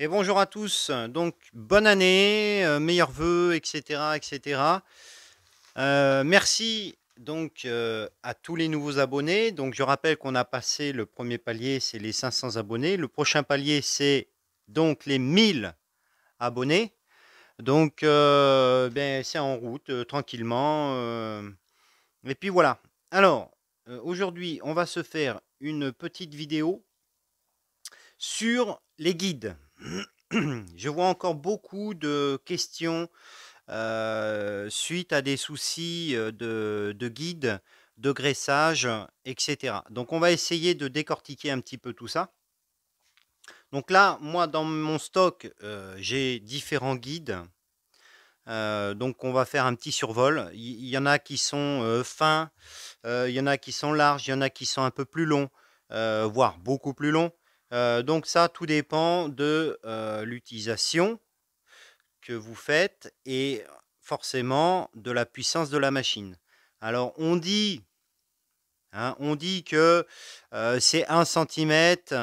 Et bonjour à tous. Donc, bonne année, meilleurs vœux, etc., etc. Merci donc à tous les nouveaux abonnés. Donc, je rappelle qu'on a passé le premier palier, c'est les 500 abonnés. Le prochain palier, c'est donc les 1000 abonnés. Donc, ben, c'est en route, tranquillement. Et puis voilà. Alors, aujourd'hui, on va se faire une petite vidéo sur les guides. Je vois encore beaucoup de questions suite à des soucis de guide, de graissage, etc. Donc on va essayer de décortiquer un petit peu tout ça. Donc là, moi, dans mon stock, j'ai différents guides. Donc on va faire un petit survol. Il y en a qui sont fins, il y en a qui sont larges, il y en a qui sont un peu plus longs, voire beaucoup plus longs. Donc ça, tout dépend de l'utilisation que vous faites et forcément de la puissance de la machine. Alors on dit que c'est 1 centimètre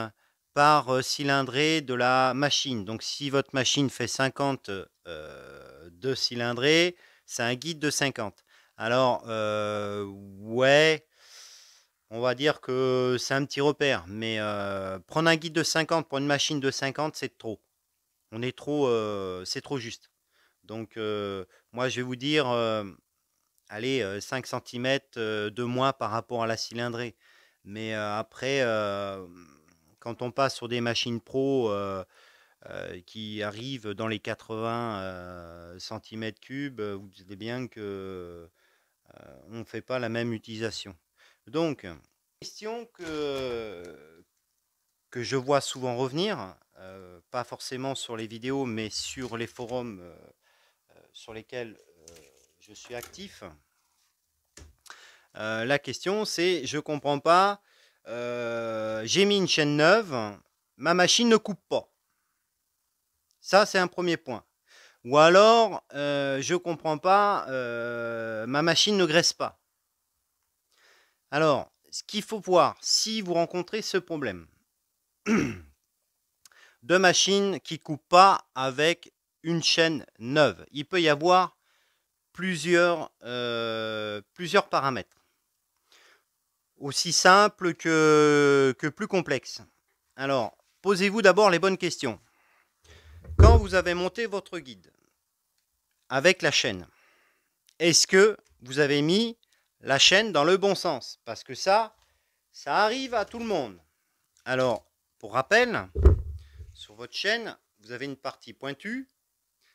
par cylindrée de la machine. Donc si votre machine fait 50 de cylindrée, c'est un guide de 50. Alors ouais, on va dire que c'est un petit repère, mais prendre un guide de 50 pour une machine de 50, c'est trop. On est trop, c'est trop juste. Donc, moi, je vais vous dire, allez, 5 centimètres de moins par rapport à la cylindrée. Mais après, quand on passe sur des machines pro qui arrivent dans les 80 centimètres cubes, vous savez bien que on ne fait pas la même utilisation. Donc, question que je vois souvent revenir, pas forcément sur les vidéos, mais sur les forums sur lesquels je suis actif. La question c'est, je comprends pas, j'ai mis une chaîne neuve, ma machine ne coupe pas. Ça c'est un premier point. Ou alors, je comprends pas, ma machine ne graisse pas. Alors, ce qu'il faut voir, si vous rencontrez ce problème de machine qui ne coupe pas avec une chaîne neuve, il peut y avoir plusieurs paramètres, aussi simples que plus complexes. Alors, posez-vous d'abord les bonnes questions. Quand vous avez monté votre guide avec la chaîne, est-ce que vous avez mis la chaîne dans le bon sens? Parce que ça arrive à tout le monde. Alors, pour rappel, sur votre chaîne, vous avez une partie pointue.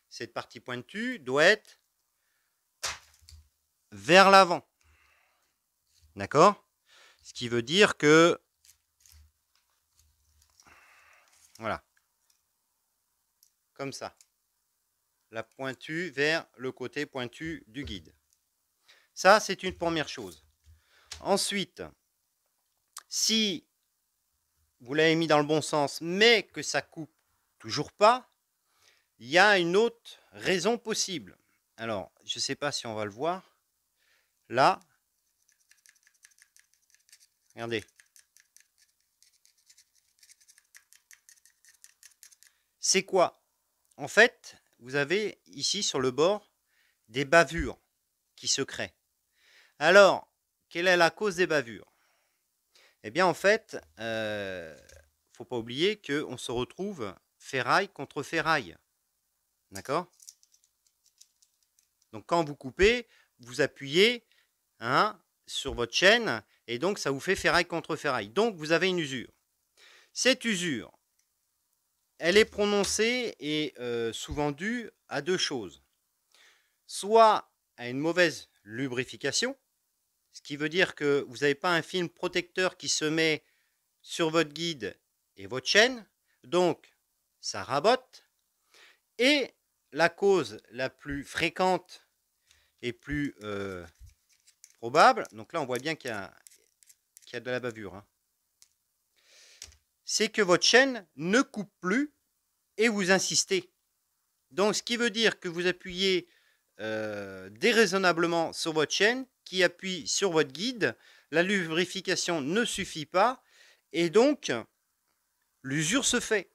Cette partie pointue doit être vers l'avant. D'accord? Ce qui veut dire que, voilà, comme ça. La pointue vers le côté pointu du guide. Ça, c'est une première chose. Ensuite, si vous l'avez mis dans le bon sens, mais que ça coupe toujours pas, il y a une autre raison possible. Alors, je ne sais pas si on va le voir. Là, regardez. C'est quoi? En fait, vous avez ici sur le bord des bavures qui se créent. Alors, quelle est la cause des bavures? Eh bien, en fait, faut pas oublier qu'on se retrouve ferraille contre ferraille. D'accord? Donc, quand vous coupez, vous appuyez sur votre chaîne et donc ça vous fait ferraille contre ferraille. Donc, vous avez une usure. Cette usure, elle est prononcée et souvent due à deux choses. Soit à une mauvaise lubrification, ce qui veut dire que vous n'avez pas un film protecteur qui se met sur votre guide et votre chaîne, donc ça rabote. Et la cause la plus fréquente et plus probable, donc là on voit bien qu'il y a de la bavure, c'est que votre chaîne ne coupe plus et vous insistez. Donc ce qui veut dire que vous appuyez déraisonnablement sur votre chaîne, qui appuie sur votre guide, la lubrification ne suffit pas, et donc l'usure se fait.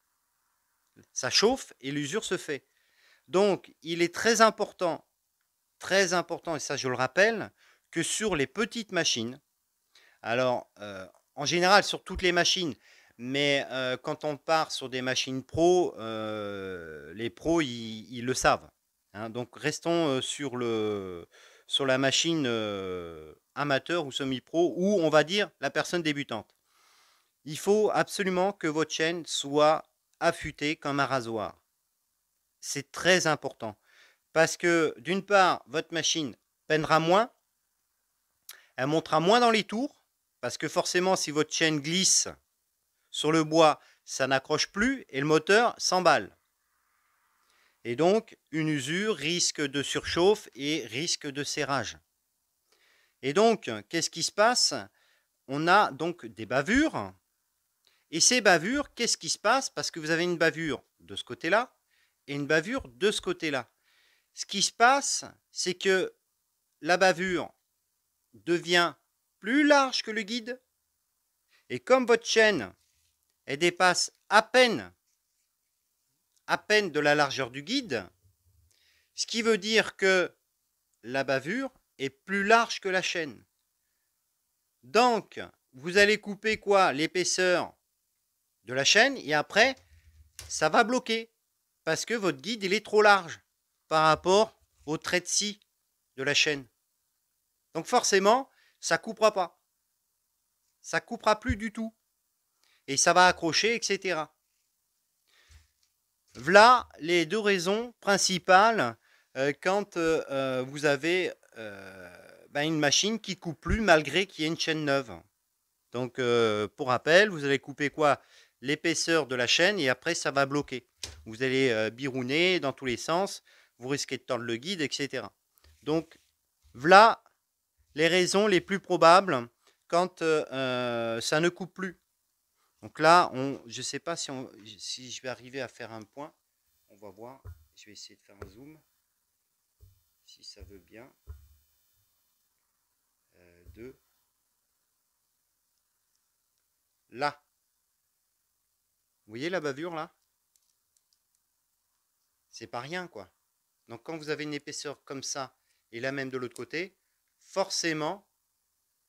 Ça chauffe et l'usure se fait. Donc, il est très important, et ça je le rappelle, que sur les petites machines, alors en général sur toutes les machines, mais quand on part sur des machines pro, les pros ils le savent, hein. Donc restons sur la machine amateur ou semi-pro, ou on va dire la personne débutante. Il faut absolument que votre chaîne soit affûtée comme un rasoir. C'est très important. Parce que d'une part, votre machine peinera moins, elle montera moins dans les tours, parce que forcément, si votre chaîne glisse sur le bois, ça n'accroche plus et le moteur s'emballe. Et donc, une usure, risque de surchauffe et risque de serrage. Et donc, qu'est-ce qui se passe? On a donc des bavures. Et ces bavures, qu'est-ce qui se passe? Parce que vous avez une bavure de ce côté-là et une bavure de ce côté-là. Ce qui se passe, c'est que la bavure devient plus large que le guide. Et comme votre chaîne, elle dépasse à peine de la largeur du guide, ce qui veut dire que la bavure est plus large que la chaîne. Donc, vous allez couper quoi? L'épaisseur de la chaîne et après, ça va bloquer parce que votre guide, il est trop large par rapport au trait de scie de la chaîne. Donc forcément, ça ne coupera pas. Ça ne coupera plus du tout. Et ça va accrocher, etc. Voilà les deux raisons principales quand vous avez une machine qui ne coupe plus malgré qu'il y ait une chaîne neuve. Donc pour rappel, vous allez couper quoi? L'épaisseur de la chaîne et après ça va bloquer. Vous allez birouner dans tous les sens, vous risquez de tordre le guide, etc. Donc voilà les raisons les plus probables quand ça ne coupe plus. Donc là, je ne sais pas si je vais arriver à faire un point. On va voir. Je vais essayer de faire un zoom. Si ça veut bien. 2. Là. Vous voyez la bavure là? C'est pas rien quoi. Donc quand vous avez une épaisseur comme ça et la même de l'autre côté, forcément,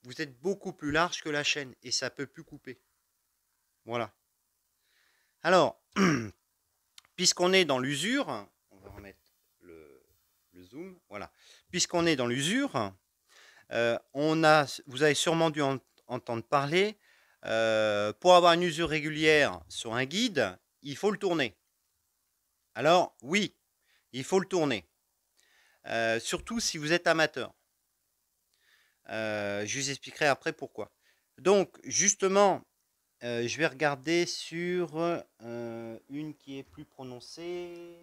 vous êtes beaucoup plus large que la chaîne et ça peut plus couper. Voilà. Alors, puisqu'on est dans l'usure, on va remettre le zoom. Voilà. Puisqu'on est dans l'usure, vous avez sûrement dû entendre parler, pour avoir une usure régulière sur un guide, il faut le tourner. Alors oui, il faut le tourner. Surtout si vous êtes amateur. Je vous expliquerai après pourquoi. Donc justement, je vais regarder sur une qui est plus prononcée.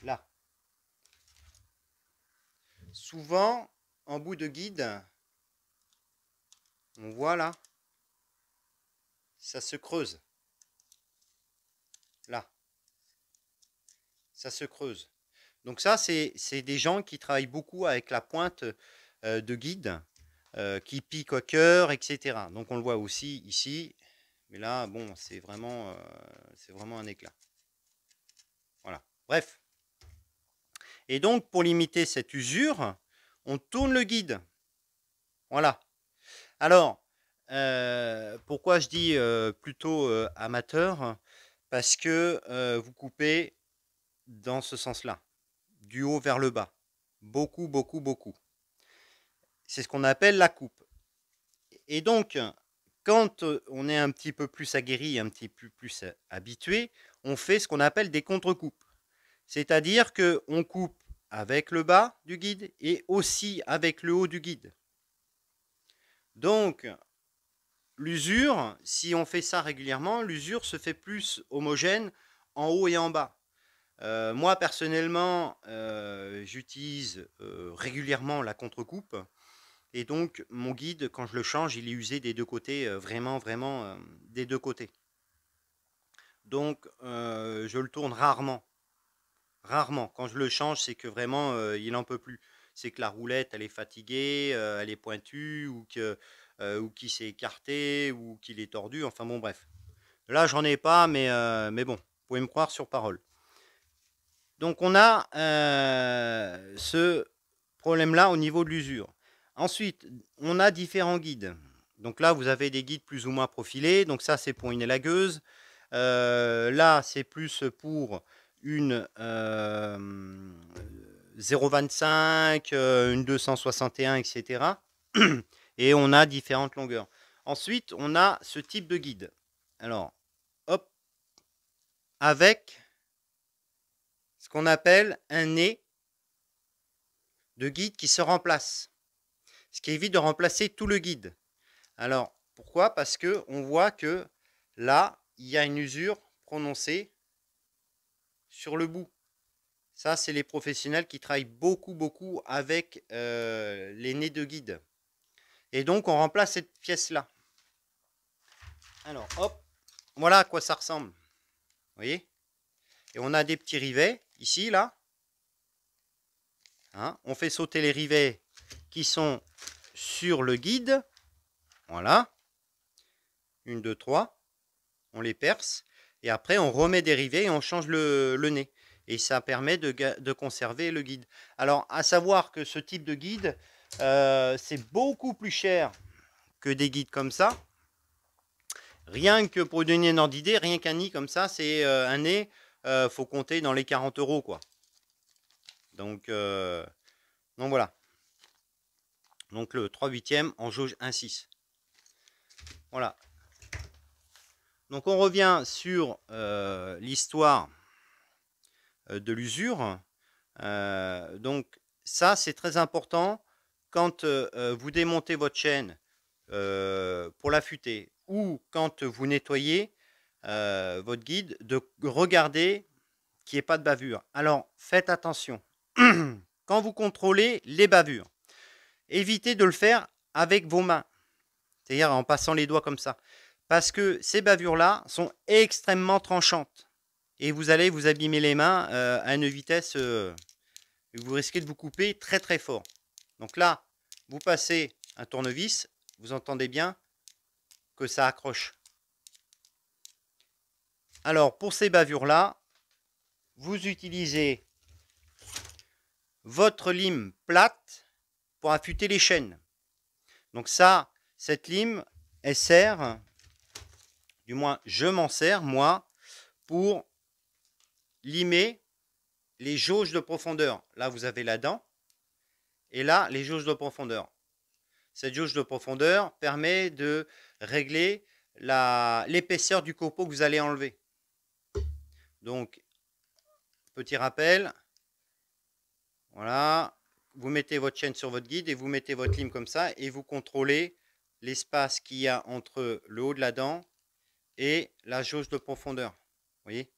Là. Souvent, en bout de guide, on voit là, ça se creuse. Là. Ça se creuse. Donc ça, c'est des gens qui travaillent beaucoup avec la pointe de guide, qui pique au cœur, etc. Donc on le voit aussi ici. Mais là, bon, c'est vraiment un éclat. Voilà. Bref. Et donc, pour limiter cette usure, on tourne le guide. Voilà. Alors, pourquoi je dis plutôt amateur? Parce que vous coupez dans ce sens-là, du haut vers le bas. Beaucoup, beaucoup, beaucoup. C'est ce qu'on appelle la coupe. Et donc, quand on est un petit peu plus aguerri, un petit peu plus habitué, on fait ce qu'on appelle des contre-coupes. C'est-à-dire qu'on coupe avec le bas du guide et aussi avec le haut du guide. Donc, l'usure, si on fait ça régulièrement, l'usure se fait plus homogène en haut et en bas. Moi, personnellement, j'utilise régulièrement la contre-coupe. Et donc, mon guide, quand je le change, il est usé des deux côtés, vraiment, vraiment des deux côtés. Donc, je le tourne rarement. Rarement. Quand je le change, c'est que vraiment, il n'en peut plus. C'est que la roulette, elle est fatiguée, elle est pointue, ou que ou qui s'est écarté, ou qu'il est tordu, enfin bon bref. Là j'en ai pas, mais bon, vous pouvez me croire sur parole. Donc on a ce problème-là au niveau de l'usure. Ensuite, on a différents guides. Donc là, vous avez des guides plus ou moins profilés. Donc ça, c'est pour une élagueuse. Là, c'est plus pour une 0,25, une 261, etc. Et on a différentes longueurs. Ensuite, on a ce type de guide. Alors, hop, avec ce qu'on appelle un nez de guide qui se remplace. Ce qui évite de remplacer tout le guide. Alors, pourquoi? Parce que on voit que là, il y a une usure prononcée sur le bout. Ça, c'est les professionnels qui travaillent beaucoup avec les nez de guide. Et donc, on remplace cette pièce-là. Alors, hop, voilà à quoi ça ressemble. Vous voyez? Et on a des petits rivets, ici, là. Hein, on fait sauter les rivets qui sont sur le guide. Voilà. 1, 2, 3. On les perce. Et après, on remet des rivets et on change le nez. Et ça permet de conserver le guide. Alors, à savoir que ce type de guide, c'est beaucoup plus cher que des guides comme ça. Rien que pour donner une ordre d'idée, rien qu'un nid comme ça, c'est un nez, faut compter dans les 40 €, quoi. Donc voilà. Donc le 3/8 en jauge 1,6. Voilà. Donc on revient sur l'histoire de l'usure. Donc ça, c'est très important quand vous démontez votre chaîne pour l'affûter ou quand vous nettoyez votre guide, de regarder qu'il n'y ait pas de bavure. Alors faites attention. Quand vous contrôlez les bavures, évitez de le faire avec vos mains, c'est-à-dire en passant les doigts comme ça, parce que ces bavures-là sont extrêmement tranchantes et vous allez vous abîmer les mains à une vitesse, vous risquez de vous couper très fort. Donc là, vous passez un tournevis, vous entendez bien que ça accroche. Alors pour ces bavures-là, vous utilisez votre lime plate pour affûter les chaînes. Donc ça, cette lime, elle sert, du moins je m'en sers moi, pour limer les jauges de profondeur. Là, vous avez la dent, et là, les jauges de profondeur. Cette jauge de profondeur permet de régler l'épaisseur du copeau que vous allez enlever. Donc, petit rappel, voilà, vous mettez votre chaîne sur votre guide et vous mettez votre lime comme ça et vous contrôlez l'espace qu'il y a entre le haut de la dent et la jauge de profondeur. Vous voyez?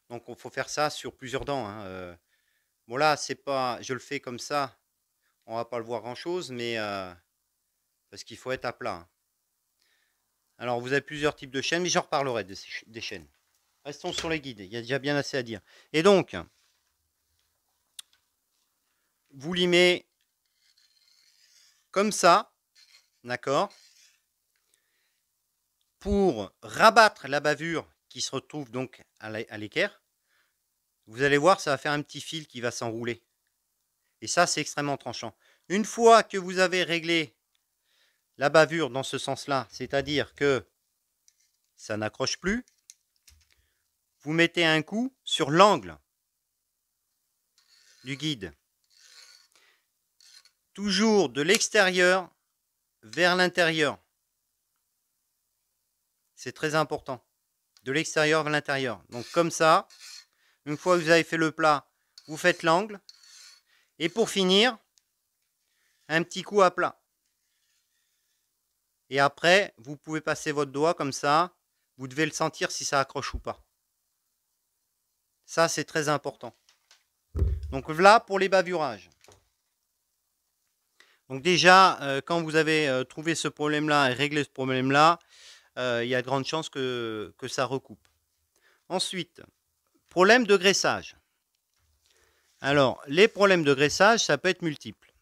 Donc, il faut faire ça sur plusieurs dents. Hein. Bon, là, c'est pas, je le fais comme ça, on va pas le voir grand-chose, mais parce qu'il faut être à plat. Hein. Alors, vous avez plusieurs types de chaînes, mais j'en reparlerai des chaînes. Restons sur les guides, il y a déjà bien assez à dire. Et donc, vous limez comme ça, d'accord? Pour rabattre la bavure qui se retrouve donc à l'équerre, vous allez voir, ça va faire un petit fil qui va s'enrouler. Et ça, c'est extrêmement tranchant. Une fois que vous avez réglé la bavure dans ce sens-là, c'est-à-dire que ça n'accroche plus, vous mettez un coup sur l'angle du guide. Toujours de l'extérieur vers l'intérieur. C'est très important. De l'extérieur vers l'intérieur. Donc comme ça, une fois que vous avez fait le plat, vous faites l'angle. Et pour finir, un petit coup à plat. Et après, vous pouvez passer votre doigt comme ça. Vous devez le sentir si ça accroche ou pas. Ça, c'est très important. Donc là, pour les bavurages. Donc déjà, quand vous avez trouvé ce problème-là et réglé ce problème-là, il y a de grandes chances que ça recoupe. Ensuite, problème de graissage. Alors, les problèmes de graissage, ça peut être multiple.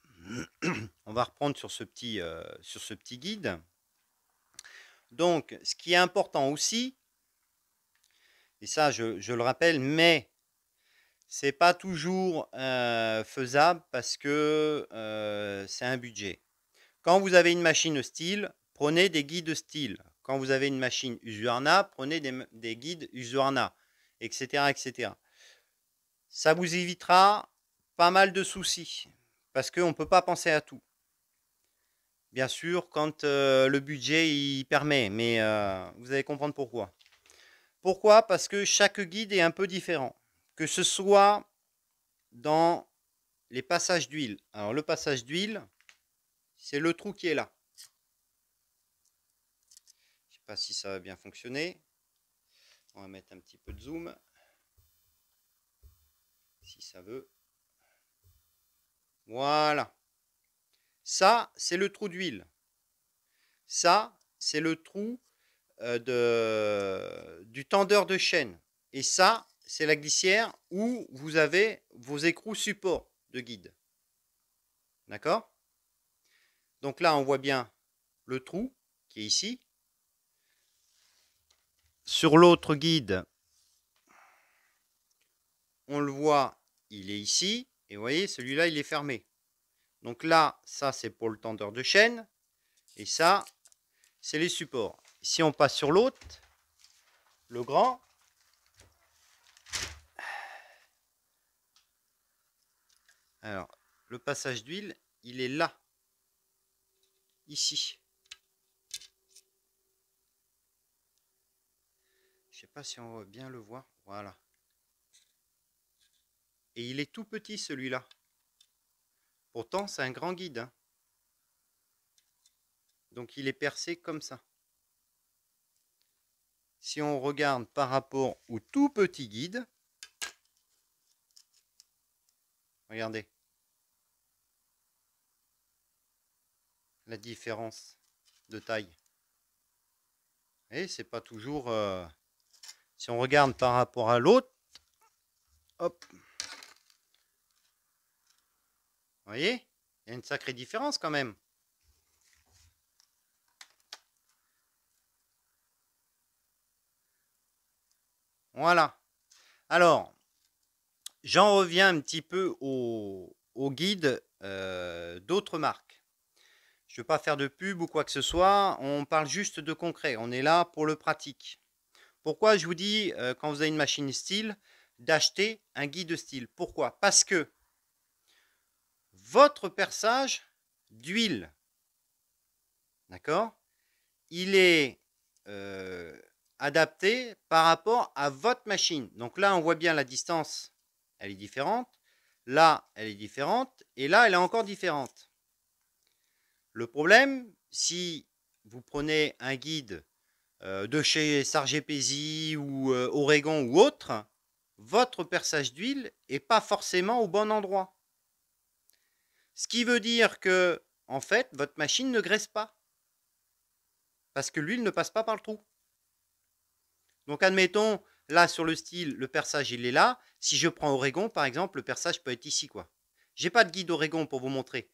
On va reprendre sur ce petit guide. Donc, ce qui est important aussi, et ça je le rappelle, mais c'est pas toujours faisable parce que c'est un budget. Quand vous avez une machine style, prenez des guides style. Quand vous avez une machine Husqvarna, prenez des guides Husqvarna, etc., etc. Ça vous évitera pas mal de soucis parce qu'on ne peut pas penser à tout. Bien sûr, quand le budget y permet, mais vous allez comprendre pourquoi. Pourquoi? Parce que chaque guide est un peu différent. Que ce soit dans les passages d'huile. Alors le passage d'huile, c'est le trou qui est là. Je ne sais pas si ça va bien fonctionner. On va mettre un petit peu de zoom. Si ça veut. Voilà. Ça, c'est le trou d'huile. Ça, c'est le trou du tendeur de chaîne. Et ça, c'est la glissière où vous avez vos écrous support de guide. D'accord? Donc là, on voit bien le trou qui est ici. Sur l'autre guide, on le voit, il est ici. Et vous voyez, celui-là, il est fermé. Donc là, ça, c'est pour le tendeur de chaîne. Et ça, c'est les supports. Si on passe sur l'autre, le grand, alors, le passage d'huile, il est là, ici. Je ne sais pas si on va bien le voir. Voilà. Et il est tout petit, celui-là. Pourtant, c'est un grand guide. Hein. Donc, il est percé comme ça. Si on regarde par rapport au tout petit guide, regardez la différence de taille. Et c'est pas toujours... si on regarde par rapport à l'autre, hop. Vous voyez? Il y a une sacrée différence quand même. Voilà. Alors, j'en reviens un petit peu au guide d'autres marques. Je ne veux pas faire de pub ou quoi que ce soit. On parle juste de concret. On est là pour le pratique. Pourquoi je vous dis, quand vous avez une machine style, d'acheter un guide style? Pourquoi? Parce que votre perçage d'huile, d'accord, il est adapté par rapport à votre machine. Donc là, on voit bien la distance, elle est différente. Là, elle est différente. Et là, elle est encore différente. Le problème, si vous prenez un guide de chez Sargépézy ou Oregon ou autre, votre perçage d'huile n'est pas forcément au bon endroit. Ce qui veut dire que, en fait, votre machine ne graisse pas. Parce que l'huile ne passe pas par le trou. Donc, admettons, là, sur le style, le perçage, il est là. Si je prends Oregon, par exemple, le perçage peut être ici, quoi. J'ai pas de guide Oregon pour vous montrer.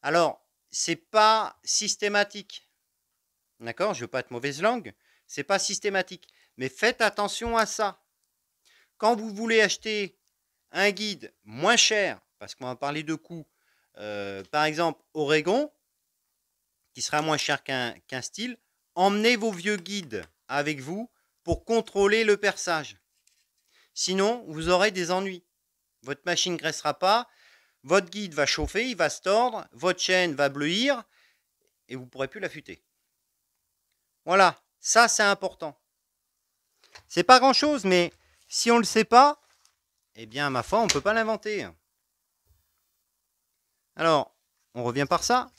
Alors, c'est pas systématique. D'accord? Je veux pas être mauvaise langue. C'est pas systématique. Mais faites attention à ça. Quand vous voulez acheter un guide moins cher, parce qu'on va parler de coûts, par exemple Oregon, qui sera moins cher qu'un style, emmenez vos vieux guides avec vous pour contrôler le perçage. Sinon, vous aurez des ennuis. Votre machine ne graissera pas, votre guide va chauffer, il va se tordre, votre chaîne va bleuir et vous ne pourrez plus l'affûter. Voilà, ça c'est important. C'est pas grand chose, mais si on ne le sait pas, eh bien, ma foi, on ne peut pas l'inventer. Alors, on revient par ça.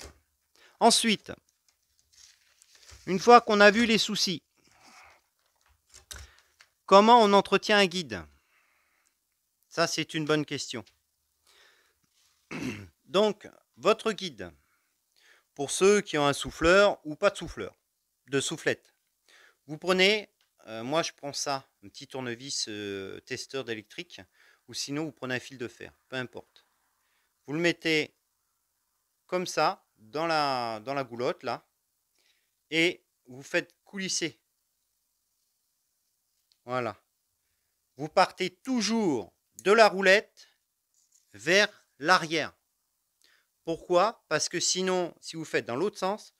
Ensuite, une fois qu'on a vu les soucis, comment on entretient un guide? Ça, c'est une bonne question. Donc, votre guide, pour ceux qui ont un souffleur ou pas de souffleur, de soufflette, vous prenez, moi je prends ça, un petit tournevis testeur d'électrique, ou sinon vous prenez un fil de fer, peu importe. Vous le mettez comme ça dans la goulotte là et vous faites coulisser. Voilà. Vous partez toujours de la roulette vers l'arrière. Pourquoi? Parce que sinon, si vous faites dans l'autre sens,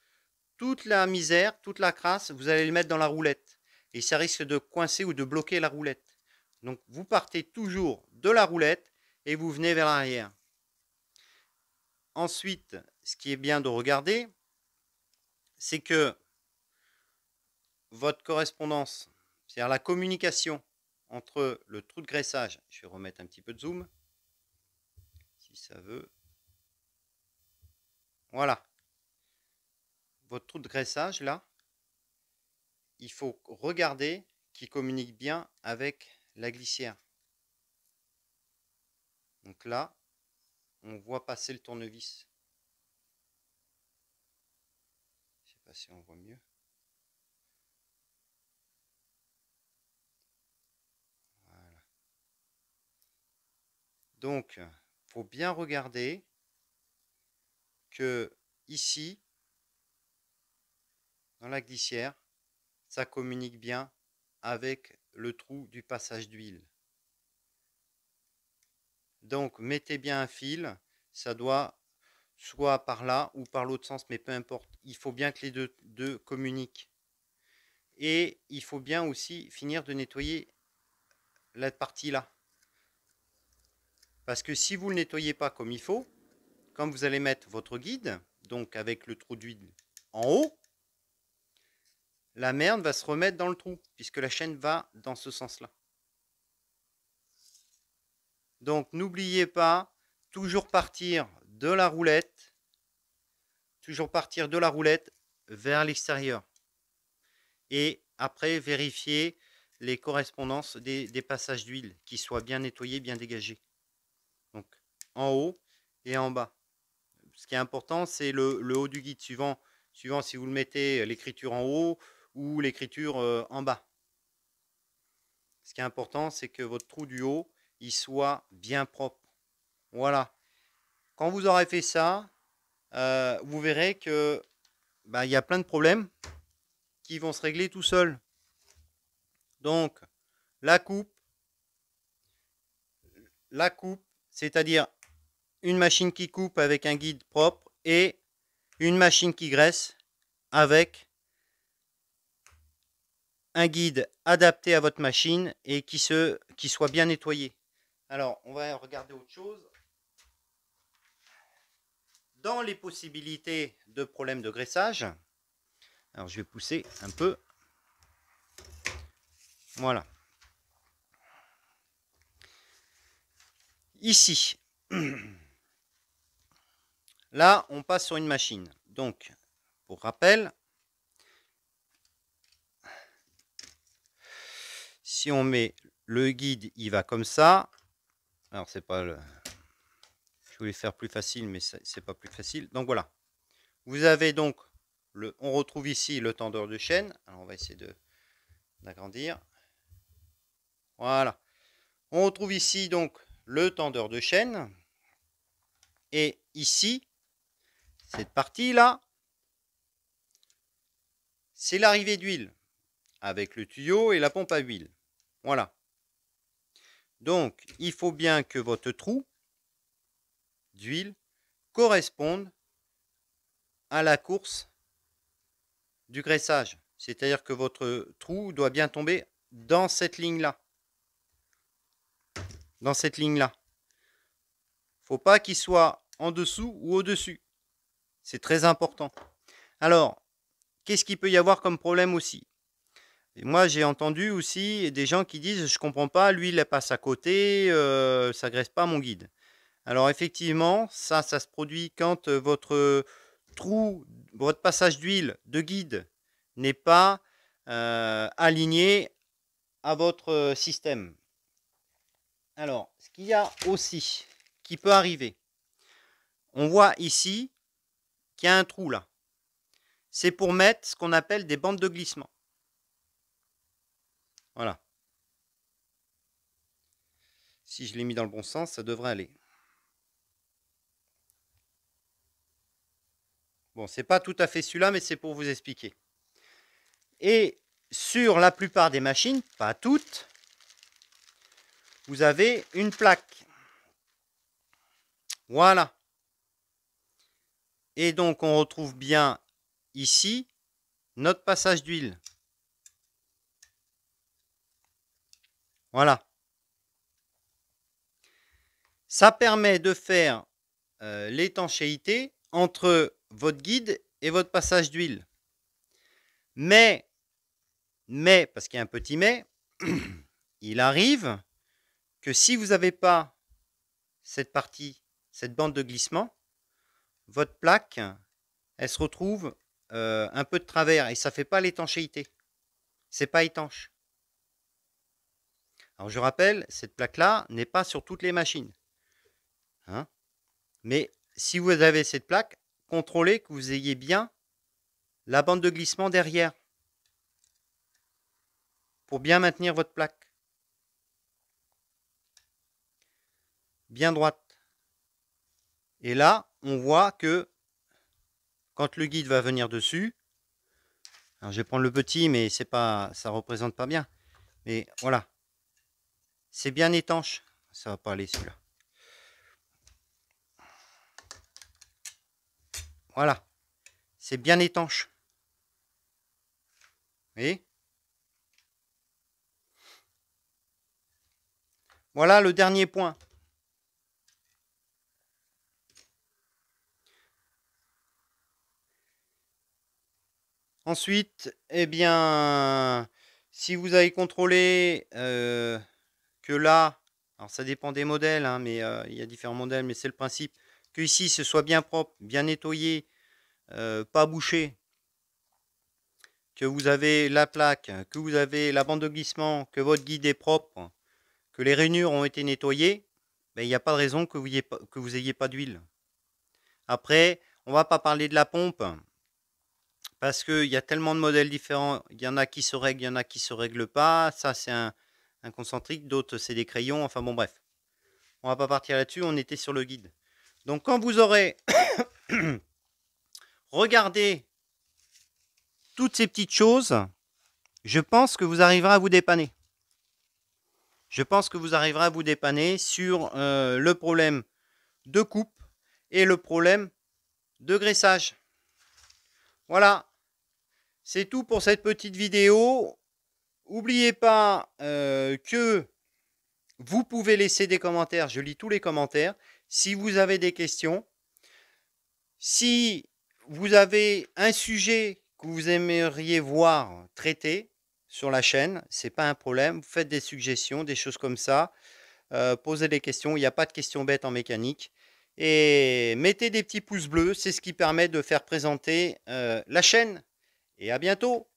toute la misère, toute la crasse, vous allez le mettre dans la roulette. Et ça risque de coincer ou de bloquer la roulette. Donc vous partez toujours de la roulette et vous venez vers l'arrière. Ensuite, ce qui est bien de regarder, c'est que votre correspondance, c'est-à-dire la communication entre le trou de graissage, je vais remettre un petit peu de zoom, si ça veut. Voilà. Votre trou de graissage, là, il faut regarder qu'il communique bien avec la glissière. Donc là, on voit passer le tournevis. Je ne sais pas si on voit mieux. Voilà. Donc, il faut bien regarder que ici, dans la glissière, ça communique bien avec le trou du passage d'huile. Donc, mettez bien un fil. Ça doit soit par là ou par l'autre sens, mais peu importe. Il faut bien que les deux communiquent. Et il faut bien aussi finir de nettoyer la partie là. Parce que si vous ne le nettoyez pas comme il faut, quand vous allez mettre votre guide, donc avec le trou d'huile en haut, la merde va se remettre dans le trou, puisque la chaîne va dans ce sens-là. Donc n'oubliez pas, toujours partir de la roulette, vers l'extérieur. Et après, vérifier les correspondances des passages d'huile, qui soient bien nettoyés, bien dégagés. Donc en haut et en bas. Ce qui est important, c'est le haut du guide, suivant si vous le mettez l'écriture en haut ou l'écriture en bas. Ce qui est important, c'est que votre trou du haut, il soit bien propre. Voilà. Quand vous aurez fait ça, vous verrez que il y a plein de problèmes qui vont se régler tout seuls. Donc, la coupe, c'est-à-dire une machine qui coupe avec un guide propre et une machine qui graisse avec un guide adapté à votre machine et qui soit bien nettoyé. Alors, on va regarder autre chose. Dans les possibilités de problèmes de graissage, alors je vais pousser un peu. Voilà. Ici, là, on passe sur une machine. Donc, pour rappel, si on met le guide, il va comme ça. Alors, c'est pas le... Je voulais faire plus facile, mais c'est pas plus facile. Donc, voilà. Vous avez donc, on retrouve ici le tendeur de chaîne. Alors, on va essayer d'agrandir. Voilà. On retrouve ici donc le tendeur de chaîne. Et ici, cette partie-là, c'est l'arrivée d'huile avec le tuyau et la pompe à huile. Voilà. Donc, il faut bien que votre trou d'huile corresponde à la course du graissage. C'est-à-dire que votre trou doit bien tomber dans cette ligne-là. Dans cette ligne-là. Il ne faut pas qu'il soit en dessous ou au-dessus. C'est très important. Alors, qu'est-ce qu'il peut y avoir comme problème aussi? Et moi, j'ai entendu aussi des gens qui disent « je comprends pas, l'huile elle passe à côté, ça graisse pas mon guide ». Alors effectivement, ça se produit quand votre passage d'huile de guide n'est pas aligné à votre système. Alors, ce qu'il y a aussi qui peut arriver, on voit ici qu'il y a un trou là. C'est pour mettre ce qu'on appelle des bandes de glissement. Voilà. Si je l'ai mis dans le bon sens, ça devrait aller. Bon, c'est pas tout à fait celui-là, mais c'est pour vous expliquer. Et sur la plupart des machines, pas toutes, vous avez une plaque. Voilà. Et donc, on retrouve bien ici notre passage d'huile. Voilà. Ça permet de faire l'étanchéité entre votre guide et votre passage d'huile. Mais, parce qu'il y a un petit mais, il arrive que si vous n'avez pas cette partie, cette bande de glissement, votre plaque, elle se retrouve un peu de travers et ça ne fait pas l'étanchéité. C'est pas étanche. Alors je rappelle, cette plaque-là n'est pas sur toutes les machines. Hein, mais si vous avez cette plaque, contrôlez que vous ayez bien la bande de glissement derrière pour bien maintenir votre plaque. Bien droite. Et là, on voit que quand le guide va venir dessus, alors je vais prendre le petit, mais c'est pas, ça représente pas bien. Mais voilà, c'est bien étanche. Ça va pas aller celui-là. Voilà, c'est bien étanche. Vous voyez ? Voilà le dernier point. Ensuite, eh bien, si vous avez contrôlé que là, alors ça dépend des modèles, hein, mais il y a différents modèles, mais c'est le principe, que ici ce soit bien propre, bien nettoyé, pas bouché, que vous avez la plaque, que vous avez la bande de glissement, que votre guide est propre, que les rainures ont été nettoyées, ben, il n'y a pas de raison que vous ayez pas d'huile. Après, on va pas parler de la pompe, parce qu'il y a tellement de modèles différents. Il y en a qui se règlent, il y en a qui se règlent pas. Ça, c'est un concentrique, d'autres, c'est des crayons. Enfin bon, bref. On va pas partir là-dessus, on était sur le guide. Donc quand vous aurez regardé toutes ces petites choses, je pense que vous arriverez à vous dépanner. Je pense que vous arriverez à vous dépanner sur le problème de coupe et le problème de graissage. Voilà, c'est tout pour cette petite vidéo. N'oubliez pas que vous pouvez laisser des commentaires, je lis tous les commentaires. Si vous avez des questions, si vous avez un sujet que vous aimeriez voir traité sur la chaîne, c'est pas un problème. Vous faites des suggestions, des choses comme ça. Posez des questions. Il n'y a pas de questions bêtes en mécanique. Et mettez des petits pouces bleus, c'est ce qui permet de faire présenter la chaîne. Et à bientôt!